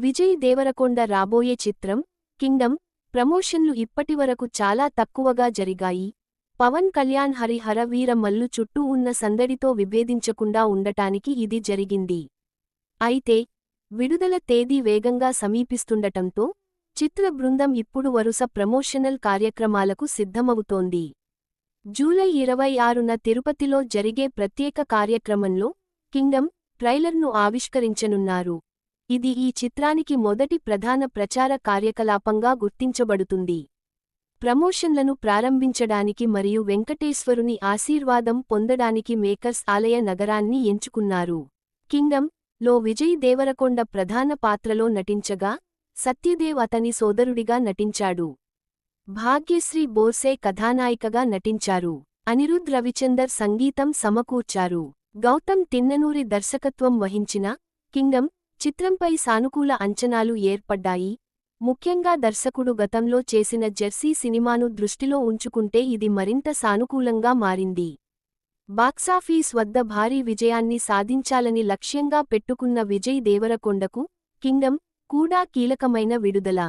విజయ్ దేవరకొండ రాబోయే చిత్రం కింగ్డమ్ ప్రమోషన్లు ఇప్పటివరకు చాలా తక్కువగా జరిగాయి. పవన్ కళ్యాణ్ హరిహర వీర మల్లు చుట్టూ ఉన్న సందడితో విభేదించకుండా ఉండటానికి ఇది జరిగింది. అయితే విడుదల తేదీ వేగంగా సమీపిస్తుండటంతో చిత్ర బృందం ఇప్పుడు వరుస ప్రమోషనల్ కార్యక్రమాలకు సిద్ధమవుతోంది. జూలై 26న తిరుపతిలో జరిగే ప్రత్యేక కార్యక్రమంలో కింగ్డమ్ ట్రైలర్ను ఆవిష్కరించనున్నారు. ఇది ఈ చిత్రానికి మొదటి ప్రధాన ప్రచార కార్యకలాపంగా గుర్తించబడుతుంది. ప్రమోషన్లను ప్రారంభించడానికి మరియు వెంకటేశ్వరుని ఆశీర్వాదం పొందడానికి మేకర్స్ ఆలయ నగరాన్ని ఎంచుకున్నారు. కింగ్డమ్ లో విజయ్ దేవరకొండ ప్రధాన పాత్రలో నటించగా, సత్యదేవ్ అతని సోదరుడిగా నటించాడు. భాగ్యశ్రీ బోర్సే కథానాయికగా నటించారు. అనిరుద్ రవిచందర్ సంగీతం సమకూర్చారు. గౌతమ్ తిన్ననూరి దర్శకత్వం వహించిన కింగ్డమ్ చిత్రంపై సానుకూల అంచనాలు ఏర్పడ్డాయి. ముఖ్యంగా దర్శకుడు గతంలో చేసిన జెర్సీ సినిమాను దృష్టిలో ఉంచుకుంటే ఇది మరింత సానుకూలంగా మారింది. బాక్సాఫీస్ వద్ద భారీ విజయాన్ని సాధించాలని లక్ష్యంగా పెట్టుకున్న విజయ్ దేవరకొండకు కింగ్డమ్ కూడా కీలకమైన విడుదల.